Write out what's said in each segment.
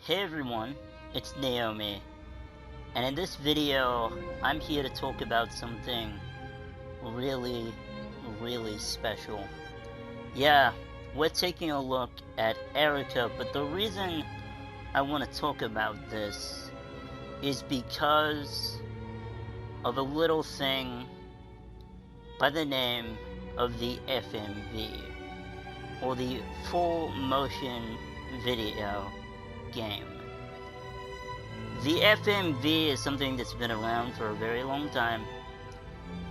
Hey everyone, it's Naomi, and in this video, I'm here to talk about something really special. Yeah, we're taking a look at Erica, but the reason I want to talk about this is because of a little thing by the name of the FMV, or the full motion video game. The FMV is something that's been around for a very long time,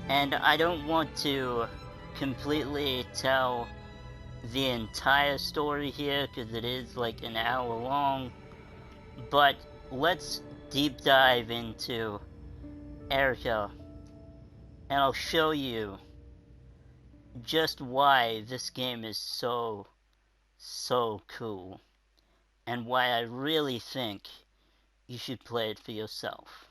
and I don't want to completely tell the entire story here because it is like an hour long, but let's deep dive into Erica and I'll show you just why this game is so cool and why I really think you should play it for yourself.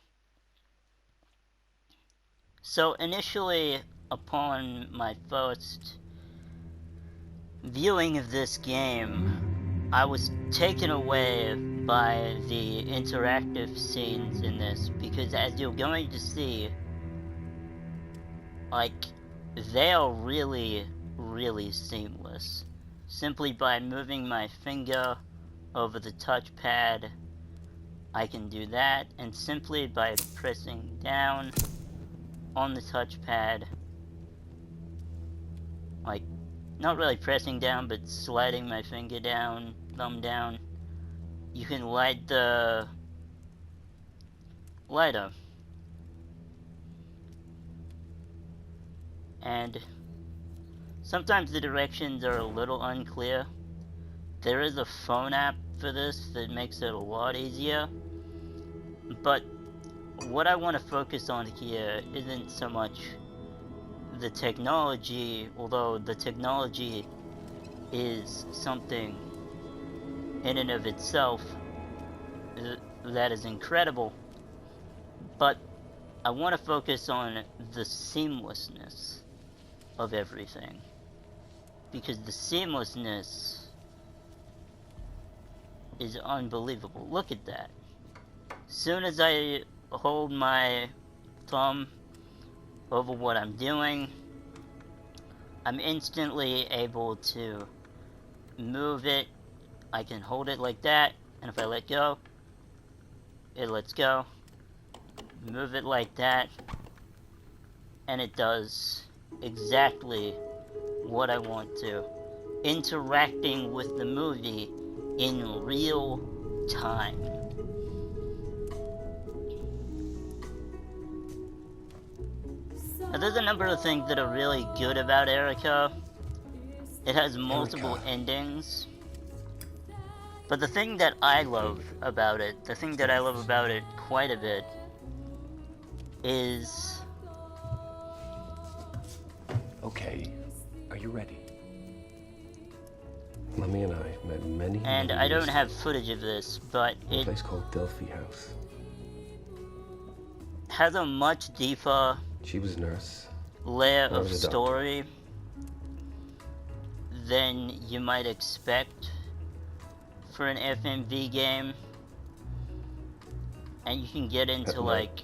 So initially, upon my first viewing of this game, I was taken away by the interactive scenes in this, because as you're going to see, like, they are really seamless. Simply by moving my finger over the touchpad, I can do that, and simply by pressing down on the touchpad, like, not really pressing down, but sliding my finger down, thumb down, you can light the lighter. And sometimes the directions are a little unclear. There is a phone app for this that makes it a lot easier, but what I want to focus on here isn't so much the technology, although the technology is something in and of itself that is incredible, but I want to focus on the seamlessness of everything, because the seamlessness is unbelievable. Look at that. Soon as I hold my thumb over what I'm doing, I'm instantly able to move it. I can hold it like that, and if I let go, it lets go. Move it like that, and it does exactly what I want to. Interacting with the movie in real time. Now, there's a number of things that are really good about Erica. It has multiple endings. But the thing that I love about it, the thing that I love about it quite a bit, is... Okay, are you ready? Mummy and I met many and I don't have footage of this, but a place called Delphi House. Has a much deeper She was a nurse. Layer of story than you might expect for an FMV game, and you can get into like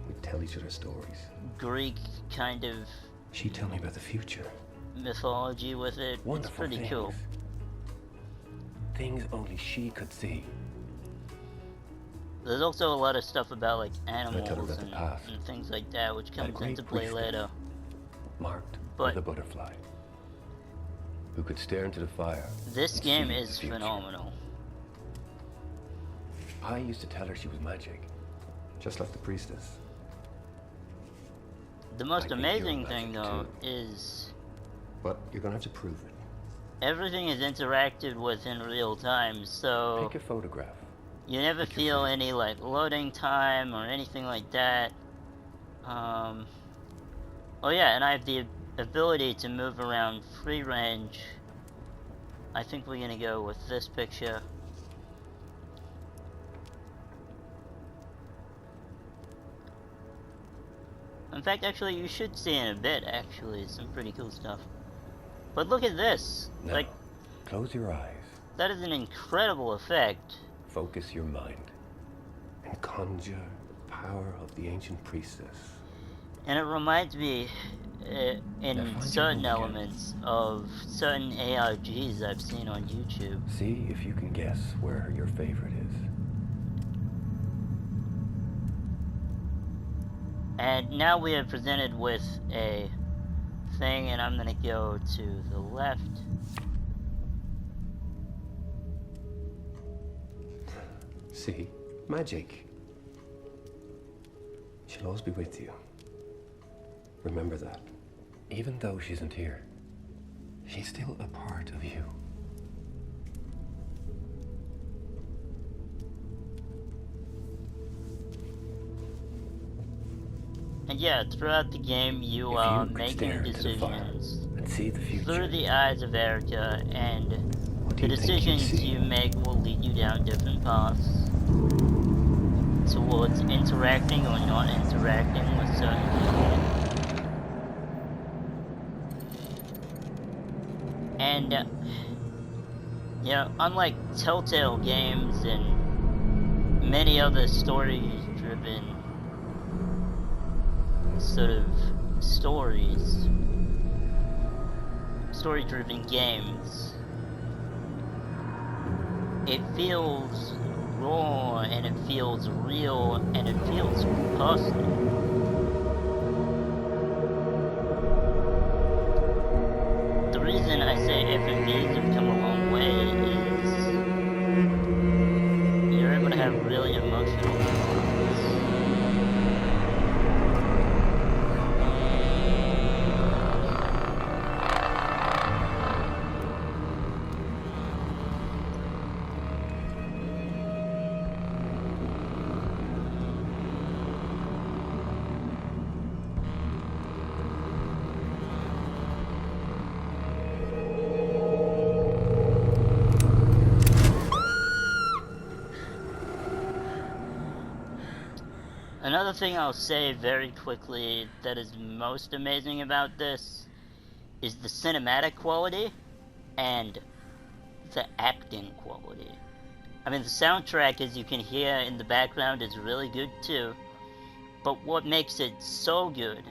we tell each other stories. Greek kind of. She'd tell me about the future. Mythology with it. Wonderful it's pretty things. Cool. Things only she could see. There's also a lot of stuff about like animals and things like that, which comes into play later. Marked with a butterfly who could stare into the fire. This game is phenomenal. I used to tell her she was magic, just like the priestess. The most amazing thing, though, is... But you're gonna have to prove it. Everything is interacted with in real time, so... Take a photograph. You never feel any, like, loading time or anything like that. Oh yeah, and I have the ability to move around free range. I think we're gonna go with this picture. In fact, actually, you should see in a bit, actually, some pretty cool stuff. But look at this. Now, like, close your eyes. that is an incredible effect. Focus your mind and conjure the power of the ancient priestess. And it reminds me, in certain elements, of certain ARGs I've seen on YouTube. See if you can guess where your favorite is. And now we are presented with a thing, and I'm gonna go to the left. See? Magic. She'll always be with you. Remember that. Even though she isn't here, she's still a part of you. And yeah, throughout the game, you are making decisions through the eyes of Erica, and the decisions you make will lead you down different paths towards interacting or not interacting with certain people. And, you know, unlike Telltale games and many other story-driven sort of story-driven games, it feels raw, and it feels real, and it feels personal. The reason I say FMVs have come a long way is you're able to have really emotional moments. Another thing I'll say very quickly that is most amazing about this is the cinematic quality and the acting quality. I mean, the soundtrack, as you can hear in the background, is really good too, but what makes it so good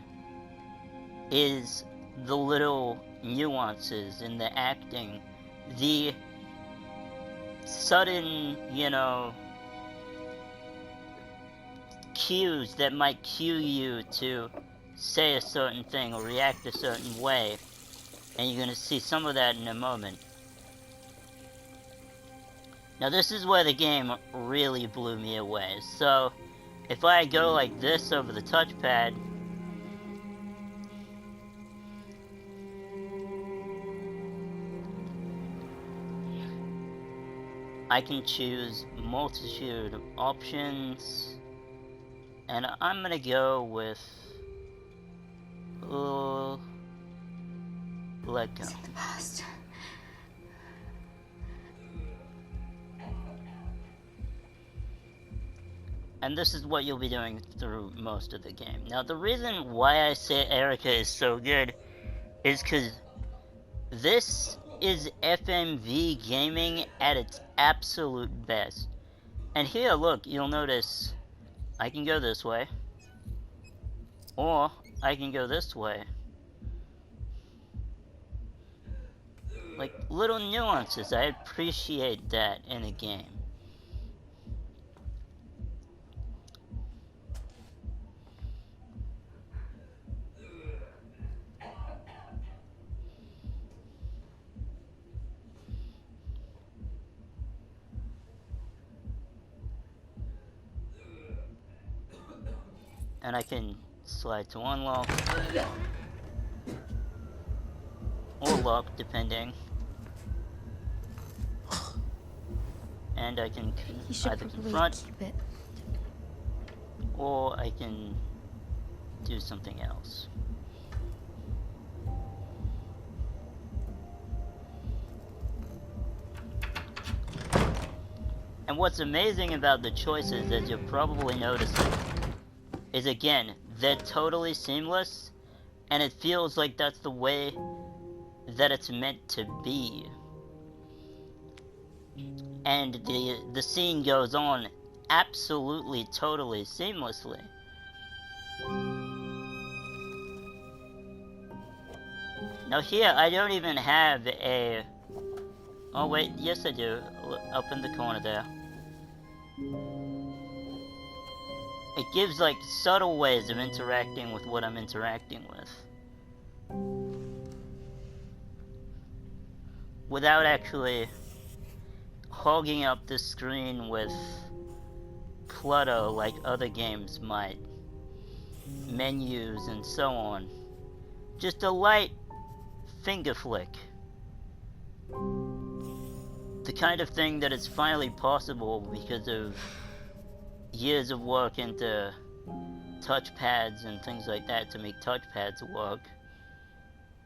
is the little nuances in the acting, the sudden, you know, cues that might cue you to say a certain thing or react a certain way, and you're gonna see some of that in a moment. Now this is where the game really blew me away. So if I go like this over the touchpad, I can choose a multitude of options. And I'm gonna go with let go. It's in the past. And this is what you'll be doing through most of the game. Now the reason why I say Erica is so good is because this is FMV gaming at its absolute best. And here, look, you'll notice I can go this way, or I can go this way. Like, little nuances, I appreciate that in a game. And I can slide to unlock or lock, depending. And I can either confront, or I can do something else. And what's amazing about the choices, as you're probably noticing, is again, they're totally seamless, and it feels like that's the way that it's meant to be. and the scene goes on absolutely, totally seamlessly. Now here, I don't even have a... Oh wait, yes I do, up in the corner there. It gives like subtle ways of interacting with what I'm interacting with, without actually hogging up the screen with clutter like other games might. Menus and so on. Just a light finger flick. The kind of thing that is finally possible because of years of work into touchpads and things like that to make touchpads work.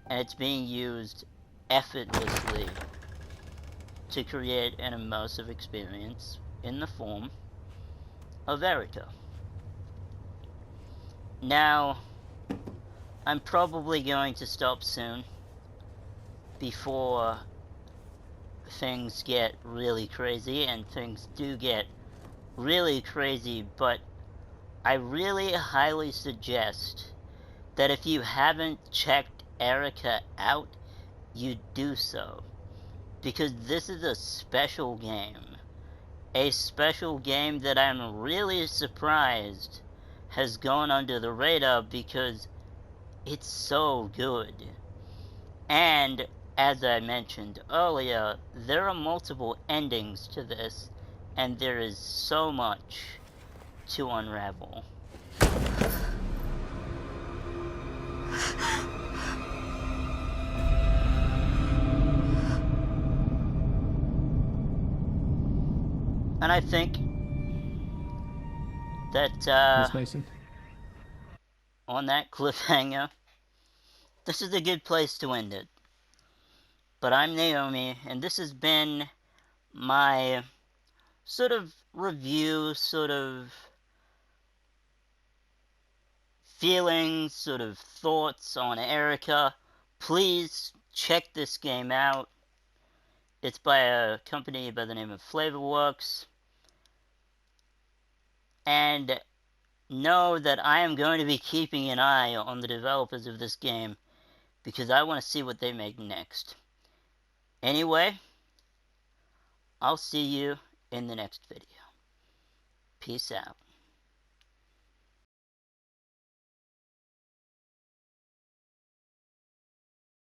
And it's being used effortlessly to create an immersive experience in the form of Erica. Now, I'm probably going to stop soon before things get really crazy, and things do get really crazy, but I really highly suggest that if you haven't checked Erica out, you do so. Because this is a special game. A special game that I'm really surprised has gone under the radar because it's so good. And, as I mentioned earlier, there are multiple endings to this, and there is so much to unravel. And I think that, Miss Mason? on that cliffhanger, this is a good place to end it. But I'm Naomi, and this has been my sort of review, sort of feelings, sort of thoughts on Erica. Please check this game out. It's by a company by the name of Flavorworks. And know that I am going to be keeping an eye on the developers of this game because I want to see what they make next. Anyway, I'll see you in the next video. Peace out.